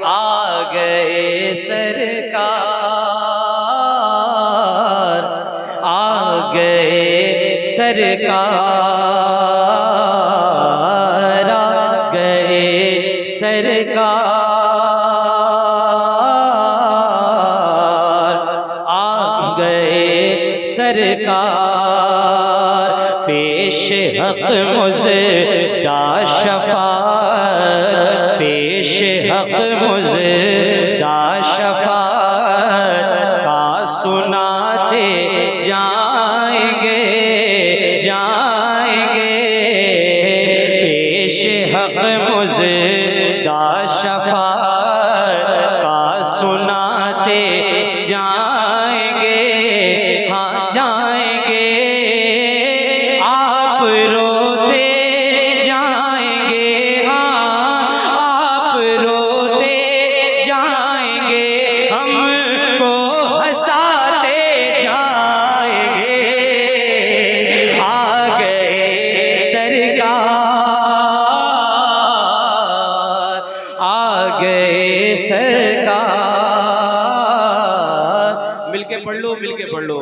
आ गए सरकार, आ गए सरकार, आ गए सरकार, आ गए सरकार। पेश हक मुज़दा शफ़ाअत, पेश हक मुज़दा शफ़ाअत का सुनाते जाएंगे, जाएंगे। पेश हक मुज़दा शफ़ाअत का सुनाते जाएंगे, हाँ जाएंगे। आप रोते जाएंगे, हाँ आप रोते जाएंगे, हमको हंसाते जाएंगे। आ गए सरकार, आ गए सरकार। मिलके पढ़ लो, मिलके पढ़ लो।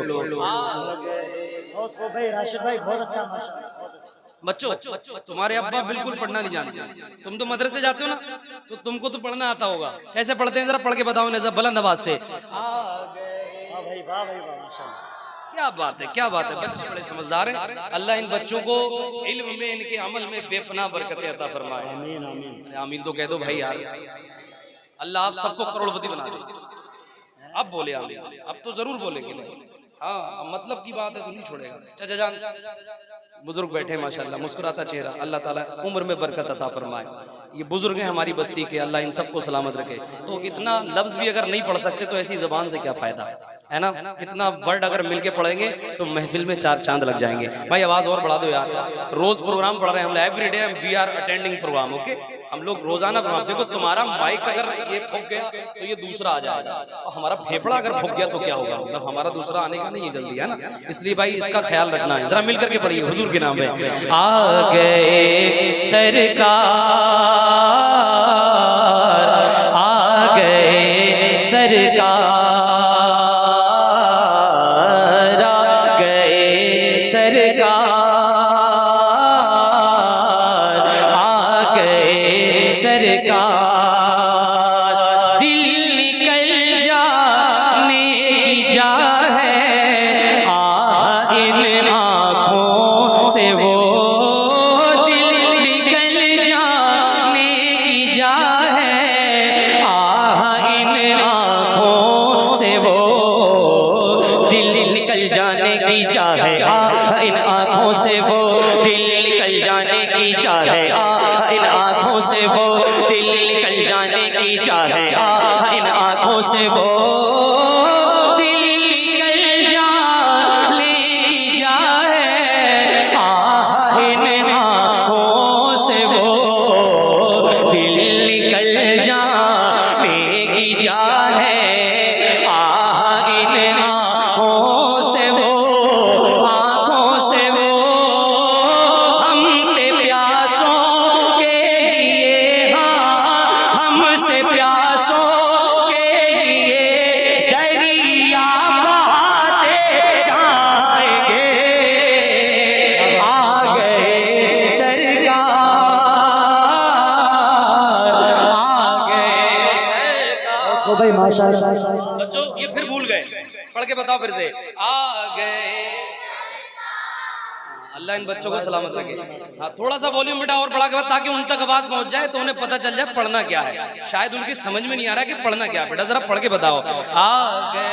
भाई राशिद भाई बहुत अच्छा, माशाअल्लाह बहुत अच्छा। बच्चों, तुम्हारे अब्बा बिल्कुल पढ़ना नहीं जानते। तुम तो मदरसे जाते हो ना, तो तुमको तो पढ़ना आता होगा। कैसे पढ़ते हैं जरा पढ़ के बताओ ना, जरा बुलंद आवाज से। वाह भाई, वाह भाई, वाह माशाअल्लाह। क्या बात है, क्या बात है। बच्चे बड़े समझदार हैं। अल्लाह इन बच्चों को इल्म में, इनके अमल में बेपनाह बरकतें अता फरमाए। आमीन आमीन आमीन तो कह दो भाई यार। अल्लाह आप सबको करोड़पति बना दे। अब बोले आमीन, अब तो जरूर बोलेंगे नहीं। हाँ, मतलब की बात है तो नहीं छोड़ेगा। चाचा जान बुजुर्ग बैठे माशाल्लाह, मुस्कुराता चेहरा, अल्लाह ताला उम्र में बरकत अता फरमाए। ये बुजुर्ग हैं हमारी बस्ती के, अल्लाह इन सबको सलामत रखे। तो इतना लफ्ज भी अगर नहीं पढ़ सकते तो ऐसी जबान से क्या फायदा है ना। इतना वर्ड अगर मिलके पढ़ेंगे तो महफिल में चार चांद लग जाएंगे। भाई आवाज और बढ़ा दो यार। रोज प्रोग्राम पढ़ रहे हैं हम, everyday we are attending program. Okay, हम लोग रोजाना प्रोग्राम। देखो तुम्हारा माइक अगर ये फूक गया तो ये दूसरा आ जाएगा, और हमारा फेफड़ा अगर फूक गया तो क्या होगा। मतलब हमारा दूसरा आने का नहीं है जल्दी, है ना। इसलिए भाई इसका ख्याल रखना है। जरा मिल करके पढ़िए हुजूर के नाम पे। आ गए सरकार, आ गए सरकार, आ गए सरकार, आ गए सरकार। दिल निकल जाने की जा है, इन आँखों से वो दिल निकल जाने की जा है, इन आँखों से वो दिल निकल जाने की चाहे, इन आँखों से वो दिल निकल जाने की चाहे, इन आँखों से वो दिल निकल जाने की चाहे, इन आँखों से वो दिल निकल जाने की चाहे, इन आँखों से वो दिल निकल जाने की चाहे, इन आँखों से वो, आँखों से वो हमसे प्यासों के लिए, हमसे प्यासों के लिए दरिया बहाते जाएंगे। आ गए सरकार, आ गए सरकार। तो भाई माशाअल्लाह। बच्चों ये फिर भूल गए, पढ़ के बताओ फिर से। आ गए। अल्लाह इन बच्चों को सलामत रखे। हाँ, थोड़ा सा वॉल्यूम बेटा और बढ़ा के बता, ताकि उन तक आवाज पहुंच जाए तो उन्हें पता चल जाए पढ़ना क्या है। शायद उनकी समझ में नहीं आ रहा कि पढ़ना क्या है। बेटा जरा पढ़ के बताओ। आ गए।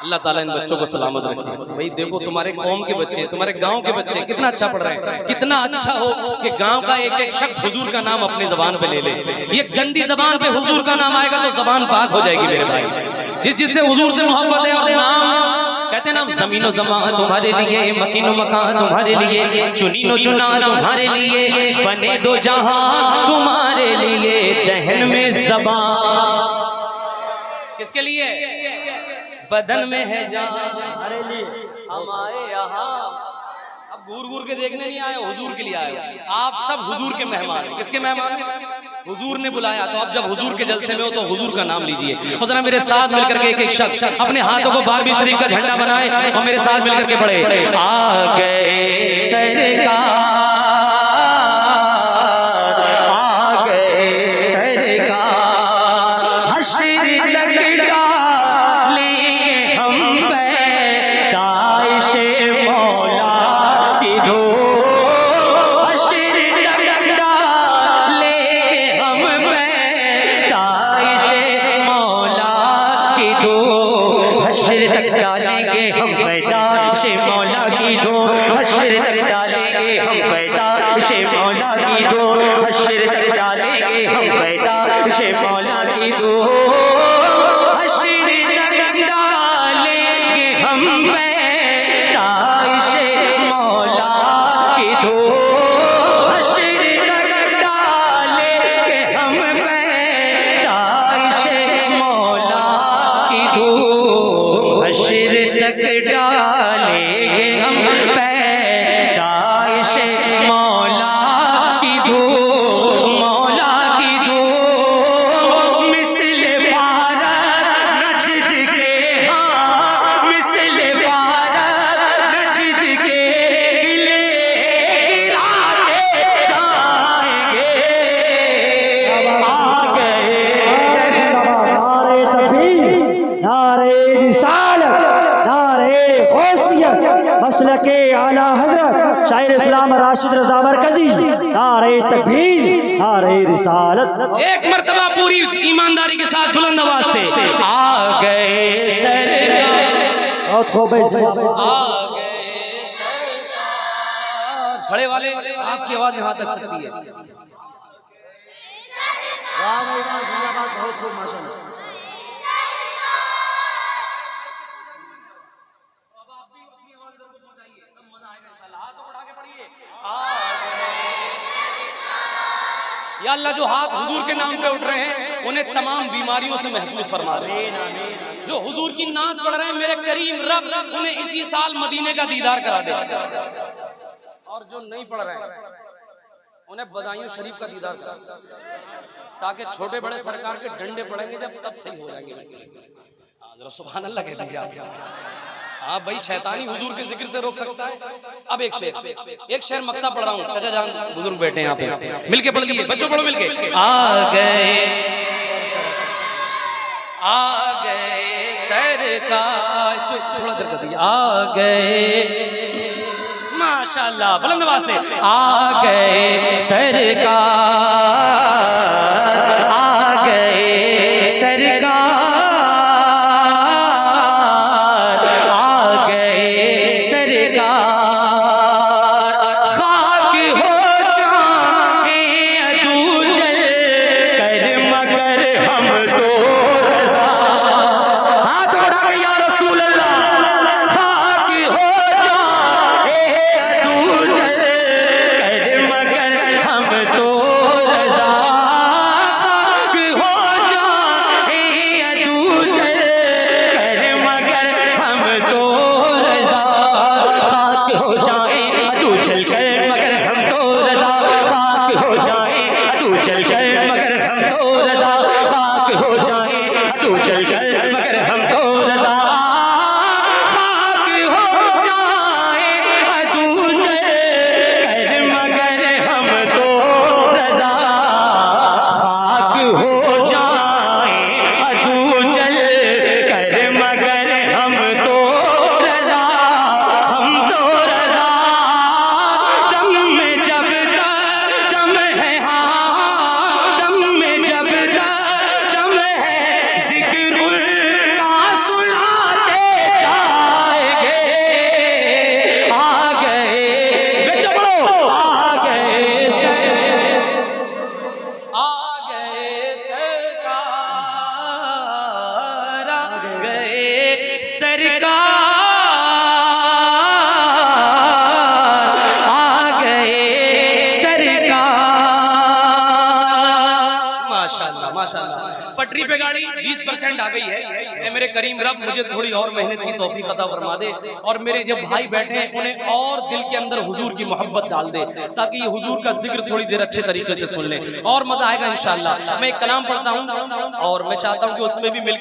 अल्लाह ताला इन बच्चों को सलामत रखे। भाई देखो तुम्हारे कौम के बच्चे, तुम्हारे गांव के बच्चे कितना अच्छा पढ़ रहे हैं। कितना अच्छा हो कि गांव का एक एक शख्स हुजूर का नाम अपनी जबान पे ले ले। ये गंदी जबान पे हुजूर का नाम आएगा तो जबान पाक हो जाएगी मेरे भाई। जिससे हुजूर से मोहब्बत है और नाम कहते ना, जमीनो जमा तुम्हारे लिए, मकीनो मकान तुम्हारे लिए, चुनीनो चुना तुम्हारे लिए, बने दो जहां तुम्हारे लिए, दहन में ज़बान किसके लिए, बदन में है जान हमारे लिए, हमारे यहाँ। अब घूर घूर के देखने नहीं आए, हुजूर के लिए आए हो। आप सब हुजूर के मेहमान हैं। किसके मेहमान हैं? हुजूर ने बुलाया, तो अब जब हुजूर के जलसे में हो तो हुजूर का नाम लीजिए। और जरा मेरे साथ मिलकर के एक एक शख्स अपने हाथों को बारहवीं शरीफ का झंडा बनाए और मेरे साथ मिलकर के पढ़े, आ गए सरकार, आ गए सरकार, हश्र तक डालेंगे हम पैदाइश मौला की दो, हश्र तक डालेंगे हम पैदाइश मौला की दो, हश्र तक डालेंगे हम पैदाइश मौला की दो, हश्र तक डालेंगे हम पैदाइश मौला की दो, हश्र तक डालेंगे हम पैदाइश मौला की दो, हश्र तक डालेंगे हम पैदाइश मौला की दो, हश्र तक डालेंगे हम पैदाइश मौला की दो, हश्र तक डालेंगे हम पैदाइश मौला की दो, मौला की दो, मिस्ल भारत नजद के, हाँ मिस्ल भारत नजद के किले गिराते जाएंगे, आ गए नारे तकबीर, नारे रिसालत, नारे गौसियत, मसलके आला हजरत शायर इस्लाम राशिद रज़ा मरकजी, नारे तकबीर, नारे रिसालत। एक मर्तबा पूरी ईमानदारी के साथ बुलंद आवाज से, आ गए सरकार, बहुत खूब है, आ गए सरकार। झड़े वाले आपकी आवाज यहाँ तक सकती है। वाह भाई वाह, जिंदाबाद, बहुत खूब माशाअल्लाह। या अल्लाह, जो हाथ हुजूर के नाम पे उठ रहे हैं उन्हें तमाम बीमारियों से महफूज फरमा दे। जो हुजूर की नात पढ़ रहे हैं मेरे करीम रब उन्हें इसी साल मदीने का दीदार करा दे, और जो नहीं पढ़ रहे हैं उन्हें बदायूं शरीफ का दीदार करा दे, ताकि छोटे बड़े सरकार के डंडे पड़ेंगे जब तब सही हो जाएंगे। जरा सुभान अल्लाह कह दीजिए आप। हाँ भाई, शैतानी हुजूर के जिक्र से रोक सकता है। अब एक शेर मक्ता पढ़ रहा हूँ। चाचा जान बुजुर्ग बैठे हैं यहाँ पे, मिलके पढ़ लीजिए, बच्चों पढ़ो मिलके। आ गए सरकार, इसको थोड़ा देर कर दीजिए। आ गए, माशाल्लाह, बुलंद आवाज से, आ गए सरकार, आ गए सरकार, हम तो रज़ा, हाथ बढ़ा के या रसूल अल्लाह, खाक हो जाए तू जल कर मगर हम तो रज़ा, खाक हो जाए तू जल कर मगर हम तो रज़ा, खाक हो जाए तू जल कर मगर हम तो रज़ा, खाक हो जाए तू जल कर मगर हम तो रज़ा, हो जाए तू चल चल मगर हम तो रज़ा, खाक हो जाए तू चल कर मगर हम तो रज़ा, खाक हो जाए तू चल कर मगर हम तो रज़ा, हम तो रज़ा, दम में जब तक दम है, हाँ दम में जब तक माशाल्लाह माशाल्लाह। पटरी पे गाड़ी 20% आ गई है। ए मेरे करीम रब मुझे थोड़ी और मेहनत की तौफीक अता फरमा दे, और मेरे जो भाई बैठे हैं उन्हें और दिल के अंदर हुजूर की मोहब्बत डाल दे, ताकि ये हुजूर का जिक्र थोड़ी देर अच्छे तरीके से सुन ले और मजा आएगा इंशाअल्लाह। मैं एक कलाम पढ़ता हूँ और मैं चाहता हूँ कि उसमें भी मिल